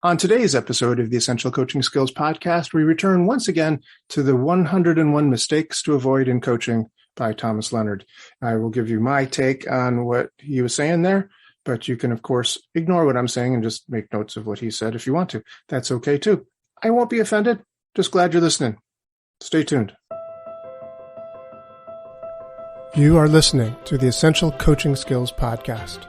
On today's episode of the Essential Coaching Skills Podcast, we return once again to the 101 Mistakes to Avoid in Coaching by Thomas Leonard. I will give you my take on what he was saying there, but you can, of course, ignore what I'm saying and just make notes of what he said if you want to. That's okay, too. I won't be offended. Just glad you're listening. Stay tuned. You are listening to the Essential Coaching Skills Podcast,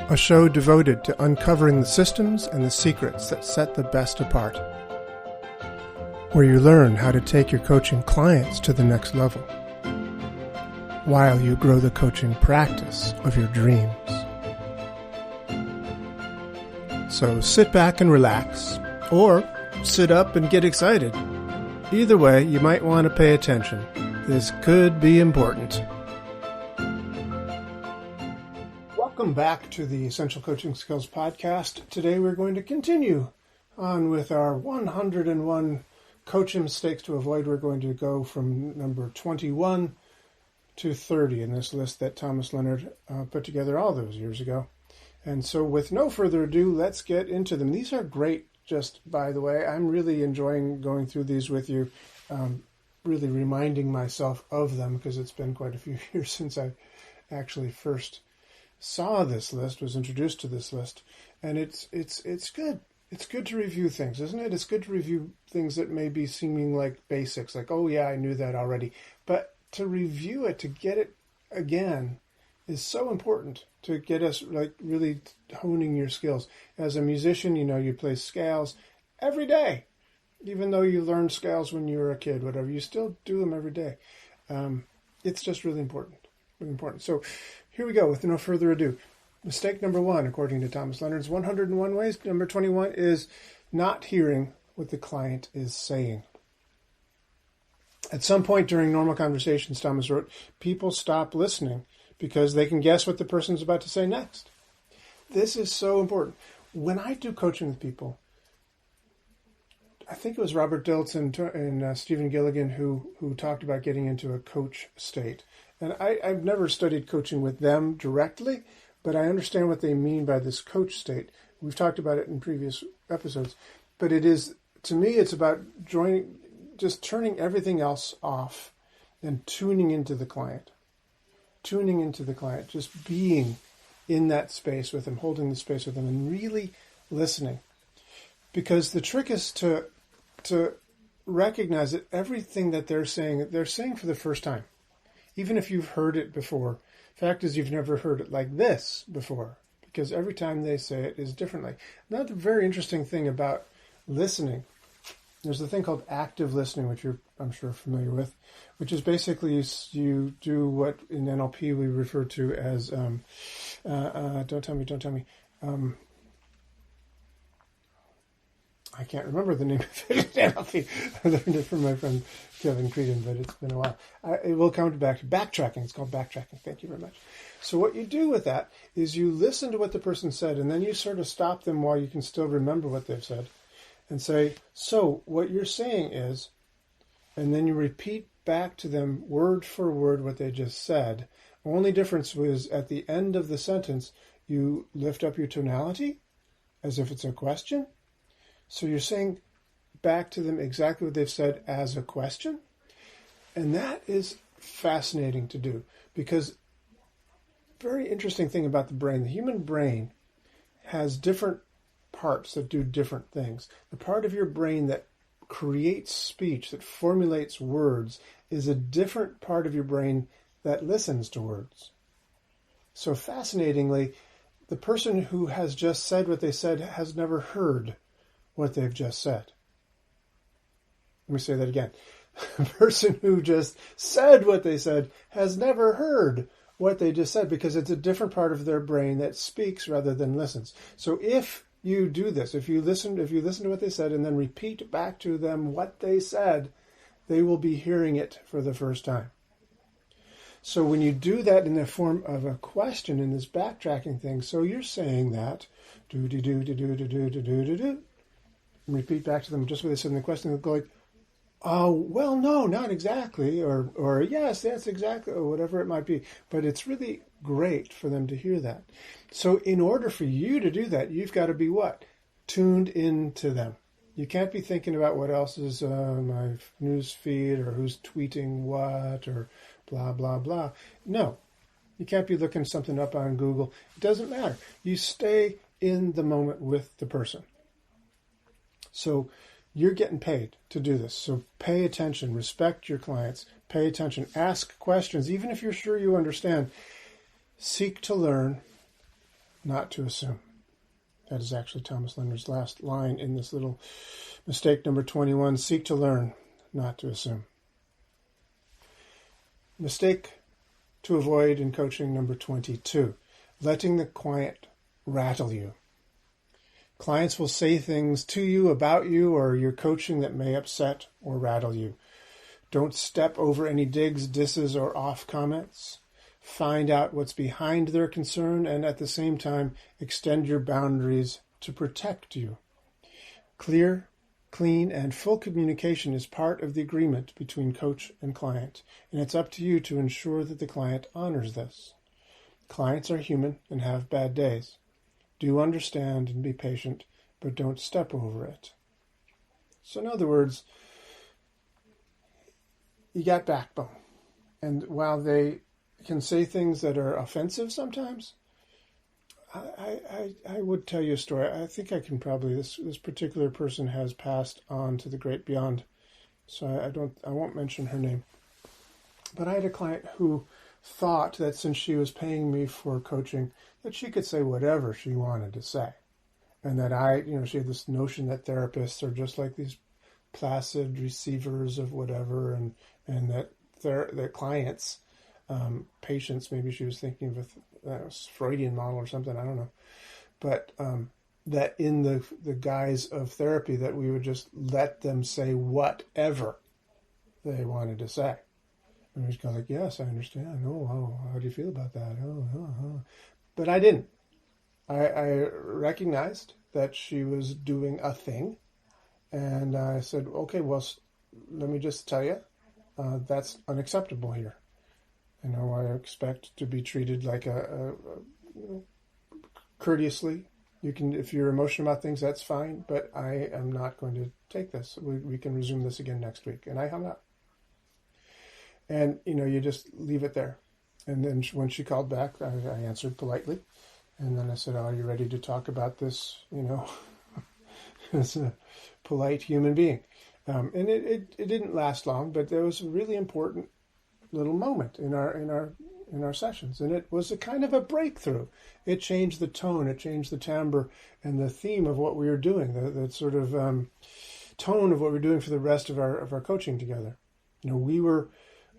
a show devoted to uncovering the systems and the secrets that set the best apart, where you learn how to take your coaching clients to the next level, while you grow the coaching practice of your dreams. So sit back and relax, or sit up and get excited. Either way, you might want to pay attention. This could be important. Welcome back to the Essential Coaching Skills Podcast. Today we're going to continue on with our 101 coaching mistakes to avoid. We're going to go from number 21 to 30 in this list that Thomas Leonard put together all those years ago. And so with no further ado, let's get into them. These are great, just by the way. I'm really enjoying going through these with you, really reminding myself of them because it's been quite a few years since I actually first saw this list, was introduced to this list, and it's good. It's good to review things, isn't it? It's good to review things that may be seeming like basics, like, oh yeah, I knew that already. But to review it, to get it again, is so important to get us like really honing your skills. As a musician, you know, you play scales every day. Even though you learned scales when you were a kid, whatever, you still do them every day. It's just really important. Really important. So here we go with no further ado. Mistake number 1, according to Thomas Leonard's 101 Ways. Number 21 is not hearing what the client is saying. At some point during normal conversations, Thomas wrote, people stop listening because they can guess what the person's about to say next. This is so important. When I do coaching with people, I think it was Robert Dilts and Stephen Gilligan who talked about getting into a coach state. And I've never studied coaching with them directly, but I understand what they mean by this coach state. We've talked about it in previous episodes. But it is, to me, it's about just turning everything else off and tuning into the client. Tuning into the client, just being in that space with them, holding the space with them, and really listening. Because the trick is to recognize that everything that they're saying for the first time. Even if you've heard it before. Fact is, you've never heard it like this before, because every time they say it is differently. Another very interesting thing about listening, there's a thing called active listening, which you're, I'm sure, familiar with, which is basically you do what in NLP we refer to as, don't tell me. I can't remember the name of it in NLP. I learned it from my friend Kevin Creedon, but it's been a while. It will come back to backtracking. It's called backtracking. Thank you very much. So what you do with that is you listen to what the person said, and then you sort of stop them while you can still remember what they've said and say, so what you're saying is, and then you repeat back to them word for word what they just said. Only difference was at the end of the sentence, you lift up your tonality as if it's a question. So you're saying back to them exactly what they've said as a question. And that is fascinating to do because very interesting thing about the brain, the human brain has different parts that do different things. The part of your brain that creates speech, that formulates words, is a different part of your brain that listens to words. So fascinatingly, the person who has just said what they said has never heard what they've just said. Let me say that again. The person who just said what they said has never heard what they just said because it's a different part of their brain that speaks rather than listens. So if you do this, if you listen to what they said and then repeat back to them what they said, they will be hearing it for the first time. So when you do that in the form of a question in this backtracking thing, so you're saying that, do, repeat back to them just what they said in the question, they'll go like, oh, well, no, not exactly, or yes, that's exactly, or whatever it might be. But it's really great for them to hear that. So in order for you to do that, you've got to be what? tuned into them. You can't be thinking about what else is on my news feed or who's tweeting what or blah, blah, blah. No, you can't be looking something up on Google. It doesn't matter. You stay in the moment with the person. So you're getting paid to do this. So pay attention, respect your clients, pay attention, ask questions, even if you're sure you understand. Seek to learn, not to assume. That is actually Thomas Leonard's last line in this little mistake number 21. Seek to learn, not to assume. Mistake to avoid in coaching number 22. Letting the client rattle you. Clients will say things to you, about you, or your coaching that may upset or rattle you. Don't step over any digs, disses, or off comments. Find out what's behind their concern and at the same time extend your boundaries to protect you. Clear, clean, and full communication is part of the agreement between coach and client, and it's up to you to ensure that the client honors this. Clients are human and have bad days. Do understand and be patient, but don't step over it. So in other words, you got backbone. And while they can say things that are offensive sometimes, I would tell you a story. I think I can probably, this particular person has passed on to the great beyond, so I won't mention her name. But I had a client who thought that since she was paying me for coaching, that she could say whatever she wanted to say. And that she had this notion that therapists are just like these placid receivers of whatever, and that their clients, patients, maybe she was thinking of a Freudian model or something, I don't know. But that in the guise of therapy, that we would just let them say whatever they wanted to say. And we just go like, yes, I understand. Oh, how do you feel about that? Oh. But I didn't. I recognized that she was doing a thing. And I said, okay, well, let me just tell you, that's unacceptable here. I expect to be treated like courteously. You can, if you're emotional about things, that's fine, but I am not going to take this. We can resume this again next week. And I hung up. And, you just leave it there. And then when she called back, I answered politely. And then I said, are you ready to talk about this, as a polite human being? And it didn't last long, but there was a really important little moment in our sessions, and it was a kind of a breakthrough. It changed the tone, it changed the timbre and the theme of what we were doing, the sort of tone of what we're doing for the rest of our coaching together.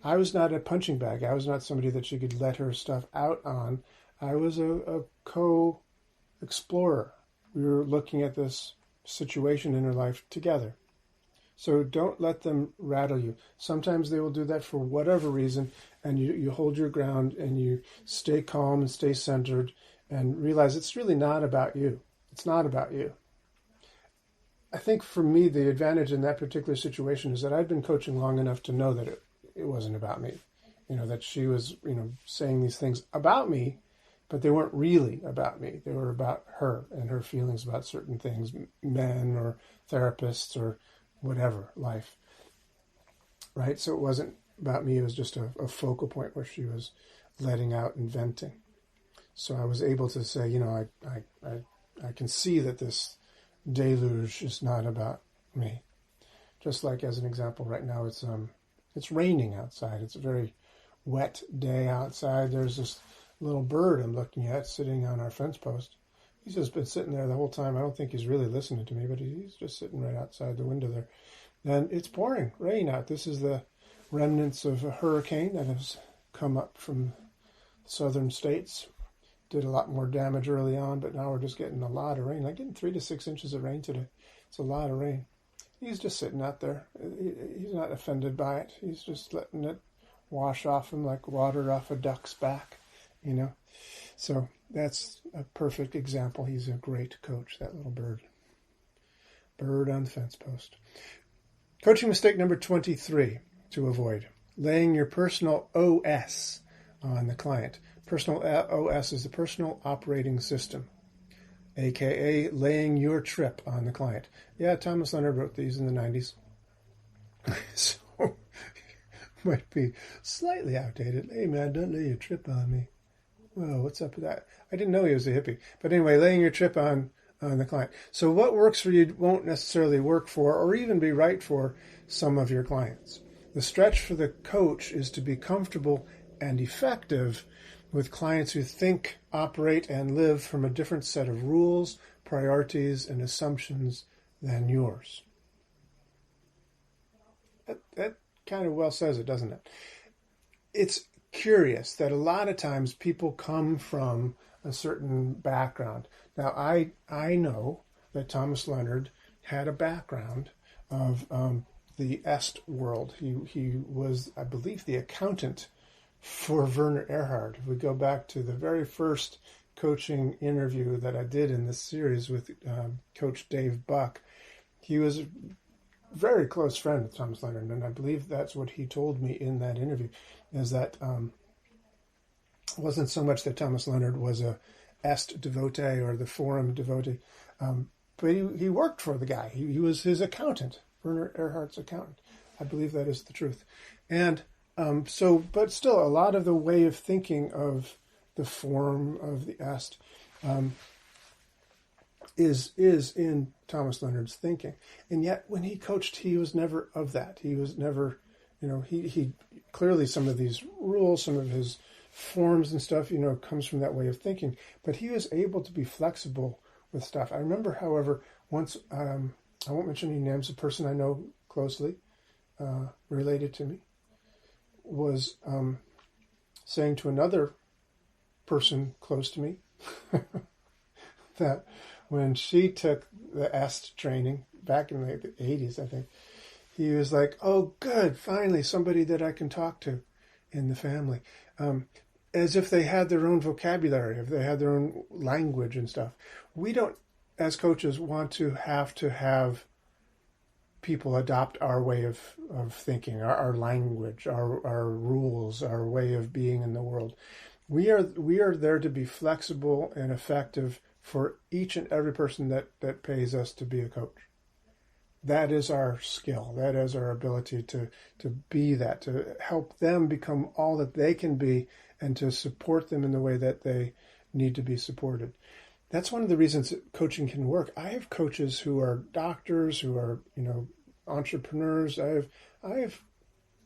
I was not a punching bag. I was not somebody that she could let her stuff out on. I was a co-explorer. We were looking at this situation in her life together. So don't let them rattle you. Sometimes they will do that for whatever reason, and you hold your ground and you stay calm and stay centered and realize it's really not about you. It's not about you. I think for me, the advantage in that particular situation is that I'd been coaching long enough to know that it wasn't about me. That she was, saying these things about me, but they weren't really about me. They were about her and her feelings about certain things, men or therapists or whatever, life, right? So it wasn't about me. It was just a focal point where she was letting out and venting. So I was able to say, I can see that this deluge is not about me. Just like, as an example, right now it's raining outside. It's a very wet day outside. There's this little bird I'm looking at sitting on our fence post. He's just been sitting there the whole time. I don't think he's really listening to me, but he's just sitting right outside the window there. And it's pouring rain out. This is the remnants of a hurricane that has come up from southern states. Did a lot more damage early on, but now we're just getting a lot of rain. Like getting 3 to 6 inches of rain today. It's a lot of rain. He's just sitting out there. He's not offended by it. He's just letting it wash off him like water off a duck's back, So that's a perfect example. He's a great coach, that little bird. Bird on the fence post. Coaching mistake number 23 to avoid. Laying your personal OS on the client. Personal OS is the personal operating system. aka laying your trip on the client. Yeah, Thomas Leonard wrote these in the 90s. So, might be slightly outdated. Hey man, don't lay your trip on me. Whoa, what's up with that? I didn't know he was a hippie. But anyway, laying your trip on the client. So what works for you won't necessarily work for or even be right for some of your clients. The stretch for the coach is to be comfortable and effective with clients who think, operate, and live from a different set of rules, priorities, and assumptions than yours. That kind of well says it, doesn't it? It's curious that a lot of times people come from a certain background. Now, I know that Thomas Leonard had a background of the Est world. He was, I believe, the accountant for Werner Erhard. If we go back to the very first coaching interview that I did in this series with Coach Dave Buck, he was a very close friend with Thomas Leonard, and I believe that's what he told me in that interview, is that it wasn't so much that Thomas Leonard was a Est devotee or the Forum devotee, but he worked for the guy. He was his accountant, Werner Erhard's accountant. I believe that is the truth. And but still, a lot of the way of thinking of the Forum of the Est is in Thomas Leonard's thinking. And yet, when he coached, he was never of that. He was never, he clearly some of these rules, some of his forms and stuff, comes from that way of thinking. But he was able to be flexible with stuff. I remember, however, once, I won't mention any names, a person I know closely related to me was saying to another person close to me that when she took the Est training back in the 80s, I think, he was like, oh, good, finally somebody that I can talk to in the family. As if they had their own vocabulary, if they had their own language and stuff. We don't, as coaches, want to have people adopt our way of thinking, our language, our rules, our way of being in the world. We are there to be flexible and effective for each and every person that pays us to be a coach. That is our skill. That is our ability to be that, to help them become all that they can be and to support them in the way that they need to be supported. That's one of the reasons that coaching can work. I have coaches who are doctors, who are, entrepreneurs. I have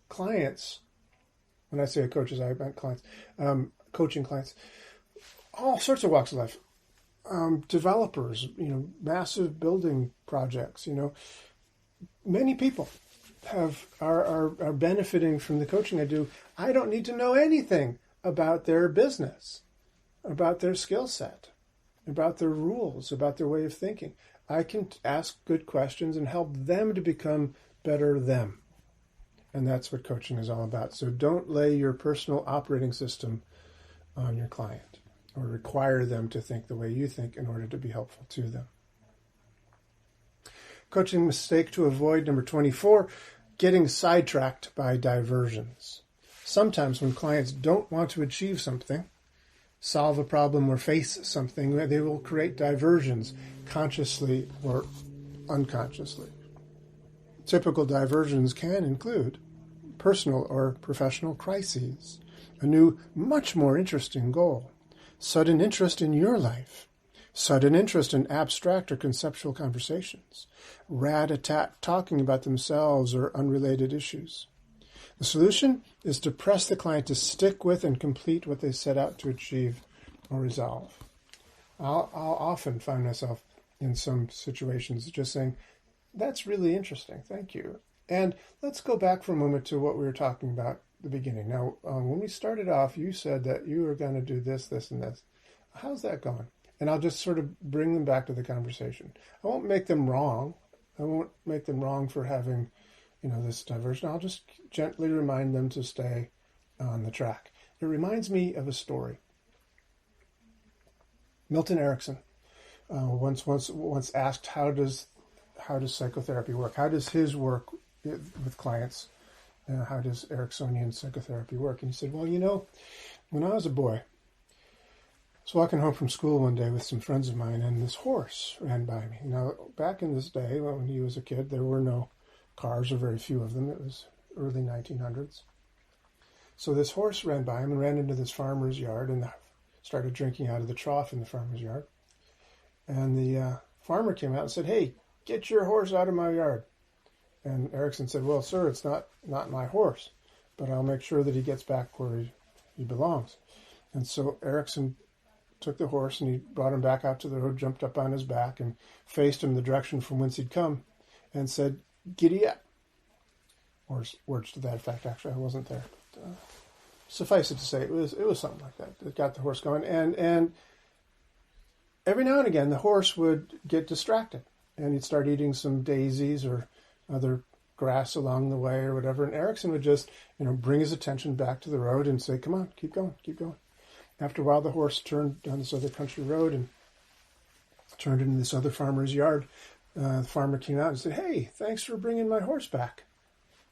clients. When I say coaches, I meant clients, coaching clients, all sorts of walks of life. Developers, massive building projects, many people are benefiting from the coaching I do. I don't need to know anything about their business, about their skill set, about their rules, about their way of thinking. I can ask good questions and help them to become better them. And that's what coaching is all about. So don't lay your personal operating system on your client or require them to think the way you think in order to be helpful to them. Coaching mistake to avoid, number 24, getting sidetracked by diversions. Sometimes when clients don't want to achieve something, solve a problem, or face something, they will create diversions, consciously or unconsciously. Typical diversions can include personal or professional crises, a new, much more interesting goal, sudden interest in your life, sudden interest in abstract or conceptual conversations, rat-a-tat talking about themselves or unrelated issues. The solution is to press the client to stick with and complete what they set out to achieve or resolve. I'll often find myself in some situations just saying, that's really interesting, thank you. And let's go back for a moment to what we were talking about at the beginning. Now, when we started off, you said that you were going to do this, this, and this. How's that going? And I'll just sort of bring them back to the conversation. I won't make them wrong. I won't make them wrong for having, this diversion. I'll just gently remind them to stay on the track. It reminds me of a story. Milton Erickson once asked, how does psychotherapy work? How does his work with clients? How does Ericksonian psychotherapy work? And he said, well, when I was a boy, was walking home from school one day with some friends of mine, and this horse ran by me. Now, back in this day, when he was a kid, there were no cars, or very few of them. It was early 1900s. So this horse ran by him and ran into this farmer's yard and started drinking out of the trough in the farmer's yard. And the farmer came out and said, "Hey, get your horse out of my yard." And Erickson said, "Well, sir, it's not my horse, but I'll make sure that he gets back where he belongs." And so Erickson took the horse and he brought him back out to the road, jumped up on his back and faced him the direction from whence he'd come and said, "Giddy up." Or words to that effect. Actually, I wasn't there. But, suffice it to say, it was something like that. It got the horse going. And every now and again, the horse would get distracted and he'd start eating some daisies or other grass along the way or whatever. And Erickson would just, bring his attention back to the road and say, "Come on, keep going, keep going." After a while, the horse turned down this other country road and turned into this other farmer's yard. The farmer came out and said, "Hey, thanks for bringing my horse back.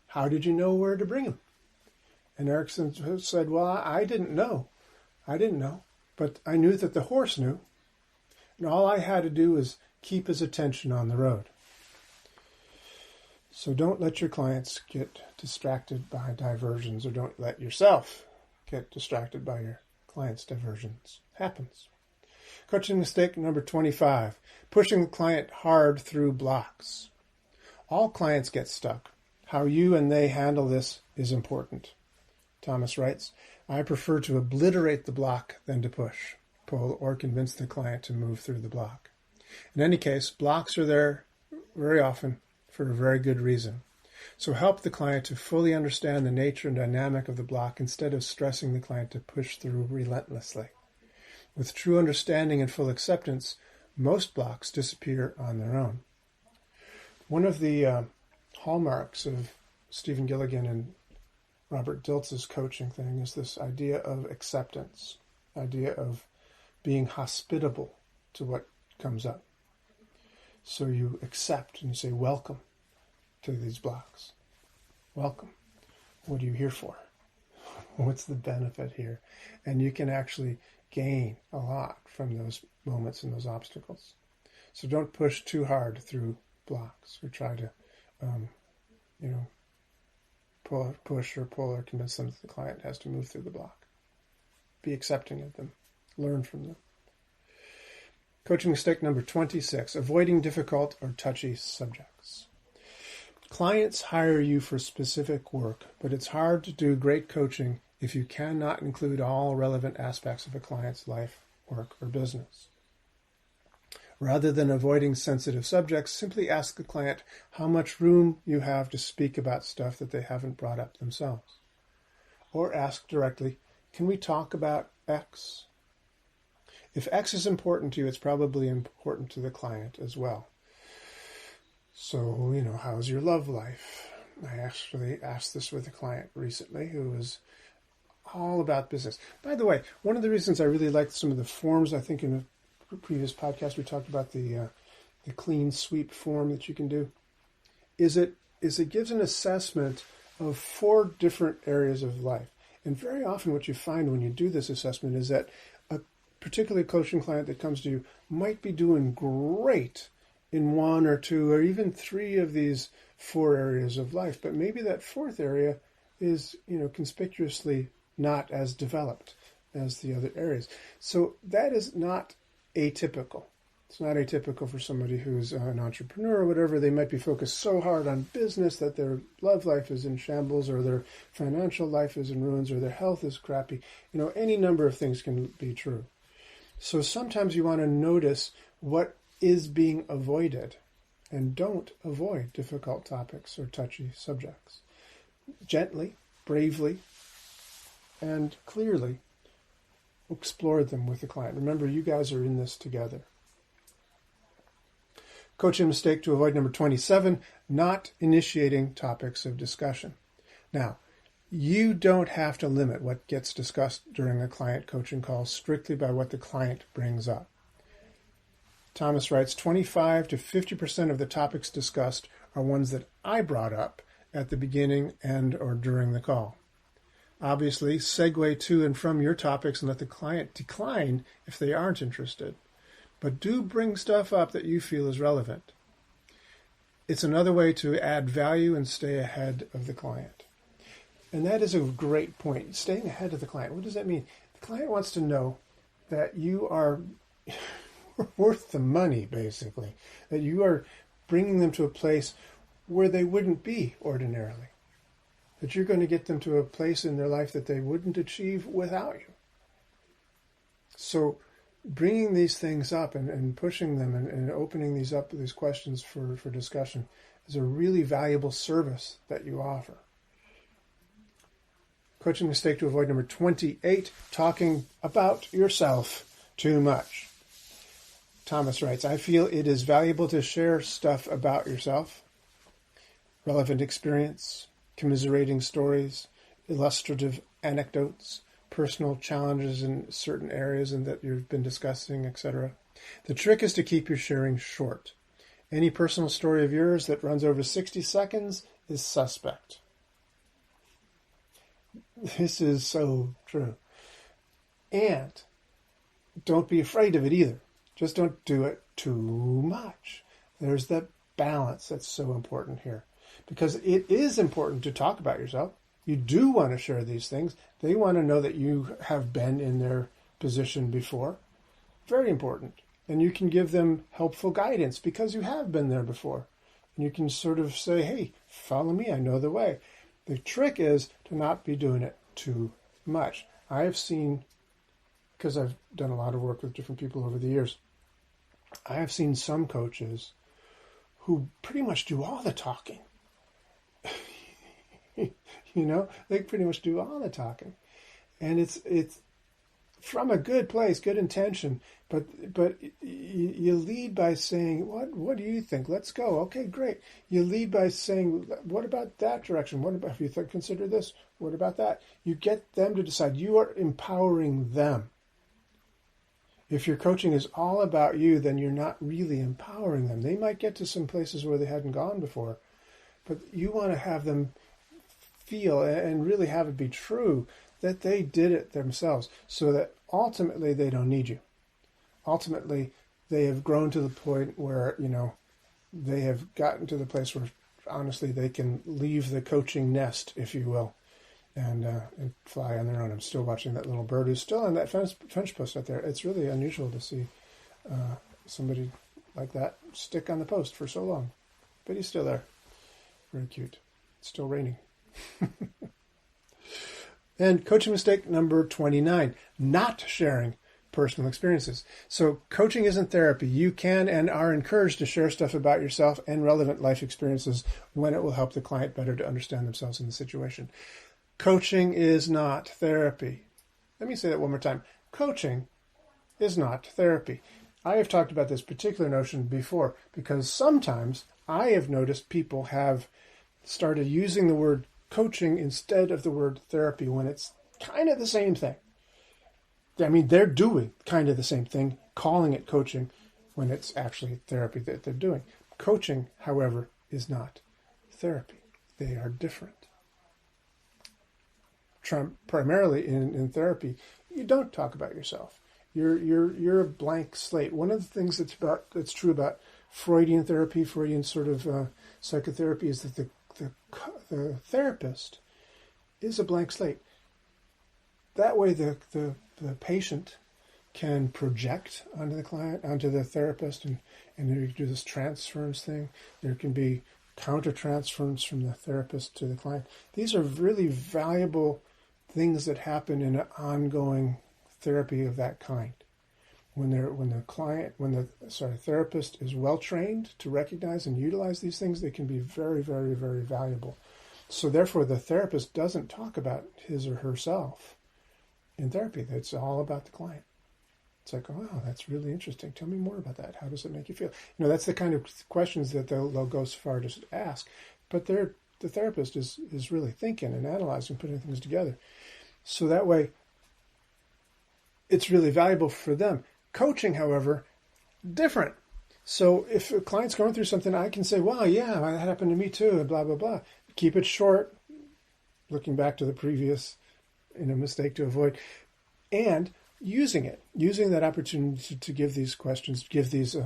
How did you know where to bring him?" And Erickson said, "Well, I didn't know. But I knew that the horse knew. And all I had to do was keep his attention on the road." So don't let your clients get distracted by diversions, or don't let yourself get distracted by your clients' diversions. Happens. Coaching mistake number 25, pushing the client hard through blocks. All clients get stuck. How you and they handle this is important. Thomas writes, "I prefer to obliterate the block than to push, pull, or convince the client to move through the block." In any case, blocks are there very often for a very good reason. So help the client to fully understand the nature and dynamic of the block instead of stressing the client to push through relentlessly. With true understanding and full acceptance, most blocks disappear on their own. One of the hallmarks of Stephen Gilligan and Robert Diltz's coaching thing is this idea of acceptance, idea of being hospitable to what comes up. So you accept and you say, "Welcome to these blocks. Welcome. What are you here for? What's the benefit here?" And you can actually gain a lot from those moments and those obstacles. So don't push too hard through blocks or try to, push or pull or convince them that the client has to move through the block. Be accepting of them. Learn from them. Coaching mistake number 26, avoiding difficult or touchy subjects. Clients hire you for specific work, but it's hard to do great coaching if you cannot include all relevant aspects of a client's life, work, or business. Rather than avoiding sensitive subjects, simply ask the client how much room you have to speak about stuff that they haven't brought up themselves. Or ask directly, "Can we talk about X?" If X is important to you, it's probably important to the client as well. So, how's your love life? I actually asked this with a client recently who was all about business. By the way, one of the reasons I really liked some of the forms, I think in a previous podcast we talked about the clean sweep form that you can do, is it gives an assessment of 4 different areas of life. And very often what you find when you do this assessment is that a particular coaching client that comes to you might be doing great in 1 or 2 or even 3 of these 4 areas of life, but maybe that 4th area is, conspicuously not as developed as the other areas. So that is not atypical. It's not atypical for somebody who's an entrepreneur or whatever. They might be focused so hard on business that their love life is in shambles, or their financial life is in ruins, or their health is crappy. Any number of things can be true. So sometimes you want to notice what is being avoided, and don't avoid difficult topics or touchy subjects. Gently, bravely, and clearly explore them with the client. Remember, you guys are in this together. Coaching mistake to avoid number 27, not initiating topics of discussion. Now, you don't have to limit what gets discussed during a client coaching call strictly by what the client brings up. Thomas writes, 25 to 50% of the topics discussed are ones that I brought up at the beginning and or during the call. Obviously, segue to and from your topics and let the client decline if they aren't interested. But do bring stuff up that you feel is relevant. It's another way to add value and stay ahead of the client. And that is a great point. Staying ahead of the client. What does that mean? The client wants to know that you are worth the money, basically. That you are bringing them to a place where they wouldn't be ordinarily. That you're going to get them to a place in their life that they wouldn't achieve without you. So bringing these things up and pushing them and opening these up, these questions for discussion, is a really valuable service that you offer. Coaching mistake to avoid number 28, talking about yourself too much. Thomas writes, I feel it is valuable to share stuff about yourself, relevant experience, commiserating stories, illustrative anecdotes, personal challenges in certain areas and that you've been discussing, etc. The trick is to keep your sharing short. Any personal story of yours that runs over 60 seconds is suspect. This is so true. And don't be afraid of it either. Just don't do it too much. There's that balance that's so important here. Because it is important to talk about yourself. You do want to share these things. They want to know that you have been in their position before. Very important. And you can give them helpful guidance because you have been there before. And you can sort of say, hey, follow me, I know the way. The trick is to not be doing it too much. I have seen, because I've done a lot of work with different people over the years, I have seen some coaches who pretty much do all the talking. They pretty much do all the talking. And it's from a good place, good intention, but you lead by saying, what do you think? Let's go. Okay, great. You lead by saying, what about that direction? What about, if you consider this, what about that? You get them to decide. You are empowering them. If your coaching is all about you, then you're not really empowering them. They might get to some places where they hadn't gone before, but you want to have them feel and really have it be true that they did it themselves, so that ultimately they don't need you. Ultimately, they have grown to the point where, they have gotten to the place where, honestly, they can leave the coaching nest, if you will, and fly on their own. I'm still watching that little bird who's still on that fence post out there. It's really unusual to see somebody like that stick on the post for so long. But he's still there. Very cute. It's still raining. And coaching mistake number 29, not sharing personal experiences. So coaching isn't therapy. You can and are encouraged to share stuff about yourself and relevant life experiences when it will help the client better to understand themselves in the situation. Coaching is not therapy. Let me say that one more time. Coaching is not therapy. I have talked about this particular notion before because sometimes I have noticed people have started using the word coaching instead of the word therapy when it's kind of the same thing. I mean, they're doing kind of the same thing, calling it coaching when it's actually therapy that they're doing. Coaching, however, is not therapy. They are different. Primarily in therapy, you don't talk about yourself. You're a blank slate. One of the things that's true about Freudian therapy, Freudian sort of psychotherapy, is that the therapist is a blank slate. That way the patient can project onto the client, onto the therapist, and you do this transference thing. There can be counter-transference from the therapist to the client. These are really valuable things that happen in an ongoing therapy of that kind. When the therapist is well trained to recognize and utilize these things, they can be very, very, very valuable. So therefore, the therapist doesn't talk about his or herself in therapy. It's all about the client. It's like, oh, wow, that's really interesting. Tell me more about that. How does it make you feel? That's the kind of questions that they'll go so far to ask. But the therapist is really thinking and analyzing, putting things together. So that way, it's really valuable for them. Coaching, however, different. So if a client's going through something, I can say, wow, yeah, that happened to me too, and blah, blah, blah. Keep it short. Looking back to the previous mistake to avoid, and using that opportunity to give these questions, give these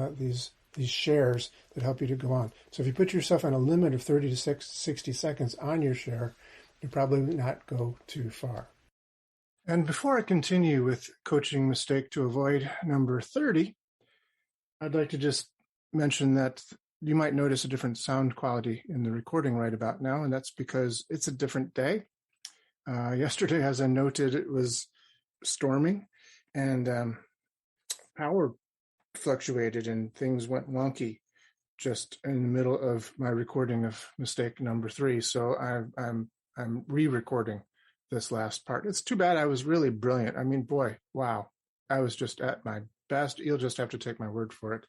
shares that help you to go on. So if you put yourself on a limit of 30 to 60 seconds on your share, you probably not go too far. And before I continue with coaching mistake to avoid number 30, I'd like to just mention that you might notice a different sound quality in the recording right about now, and that's because it's a different day. Yesterday, as I noted, it was storming, and power fluctuated, and things went wonky just in the middle of my recording of mistake number 3. So I'm re-recording this last part. It's too bad. I was really brilliant. I mean, boy, wow. I was just at my best. You'll just have to take my word for it.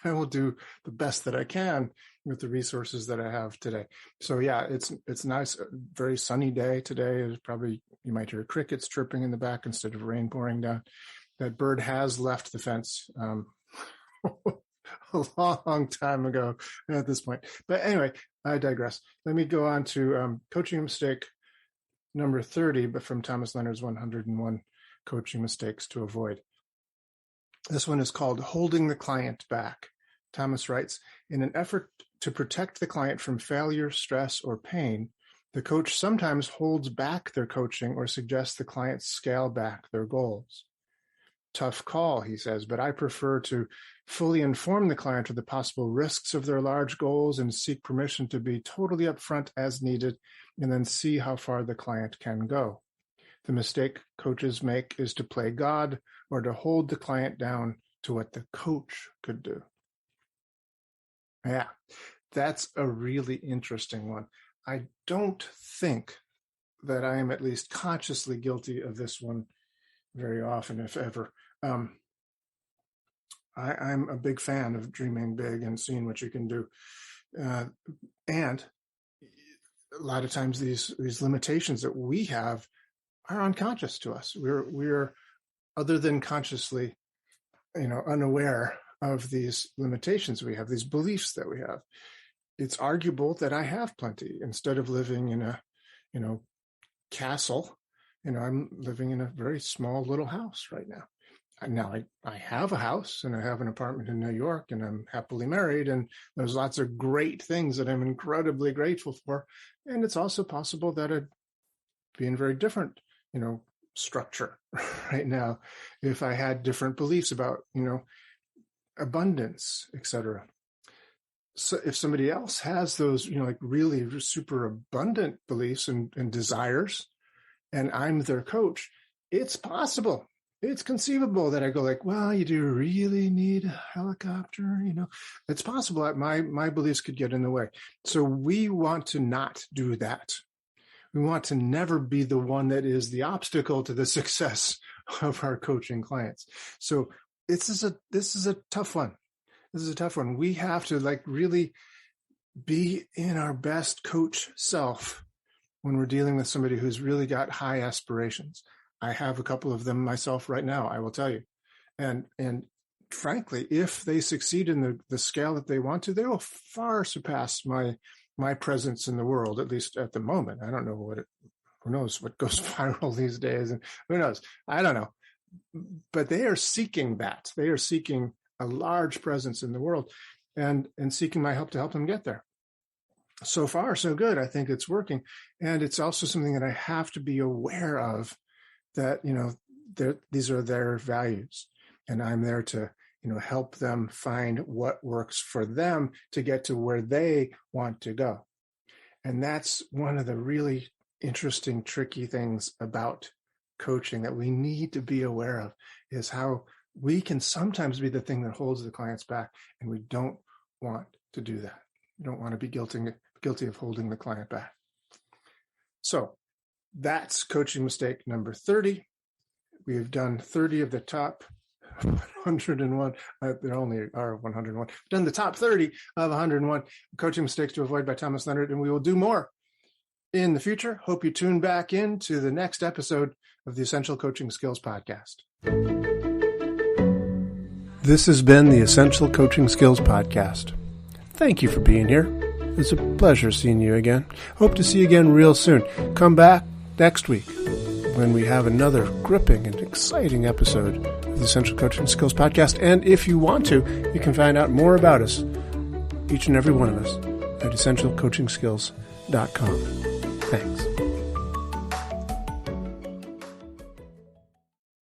I will do the best that I can with the resources that I have today. So yeah, it's nice. Very sunny day today. It's probably, you might hear crickets chirping in the back instead of rain pouring down. That bird has left the fence a long time ago at this point. But anyway, I digress. Let me go on to coaching mistake number 30, but from Thomas Leonard's 101 Coaching Mistakes to Avoid. This one is called Holding the Client Back. Thomas writes, in an effort to protect the client from failure, stress, or pain, the coach sometimes holds back their coaching or suggests the client scale back their goals. Tough call, he says, but I prefer to fully inform the client of the possible risks of their large goals and seek permission to be totally upfront as needed, and then see how far the client can go. The mistake coaches make is to play God or to hold the client down to what the coach could do. Yeah, that's a really interesting one. I don't think that I am at least consciously guilty of this one very often, if ever. I'm a big fan of dreaming big and seeing what you can do. And a lot of times these limitations that we have are unconscious to us. We're other than consciously, unaware of these limitations we have, these beliefs that we have. It's arguable that I have plenty. Instead of living in a, castle, I'm living in a very small little house right now. Now I have a house and I have an apartment in New York and I'm happily married, and there's lots of great things that I'm incredibly grateful for. And it's also possible that I'd be in very different, structure right now if I had different beliefs about, abundance, etc. So if somebody else has those, really super abundant beliefs and desires, and I'm their coach, it's possible. It's conceivable that I go like, well, you do really need a helicopter, It's possible that my beliefs could get in the way. So we want to not do that. We want to never be the one that is the obstacle to the success of our coaching clients. So this is a tough one. This is a tough one. We have to really be in our best coach self when we're dealing with somebody who's really got high aspirations. I have a couple of them myself right now, I will tell you. And frankly, if they succeed in the scale that they want to, they will far surpass my presence in the world, at least at the moment. I don't know who knows what goes viral these days, and who knows? I don't know. But they are seeking that. They are seeking a large presence in the world and seeking my help to help them get there. So far, so good. I think it's working. And it's also something that I have to be aware of, that, these are their values. And I'm there to, help them find what works for them to get to where they want to go. And that's one of the really interesting, tricky things about coaching that we need to be aware of, is how we can sometimes be the thing that holds the clients back, and we don't want to do that. We don't want to be guilty of holding the client back. So that's coaching mistake number 30. We have done 30 of the top 101. There only are 101. We've done the top 30 of 101 coaching mistakes to avoid by Thomas Leonard, and we will do more in the future. Hope you tune back in to the next episode of the Essential Coaching Skills Podcast. This has been the Essential Coaching Skills Podcast. Thank you for being here. It's a pleasure seeing you again. Hope to see you again real soon. Come back, next week when we have another gripping and exciting episode of the Essential Coaching Skills Podcast. And if you want to, you can find out more about us, each and every one of us, at essentialcoachingskills.com. Thanks.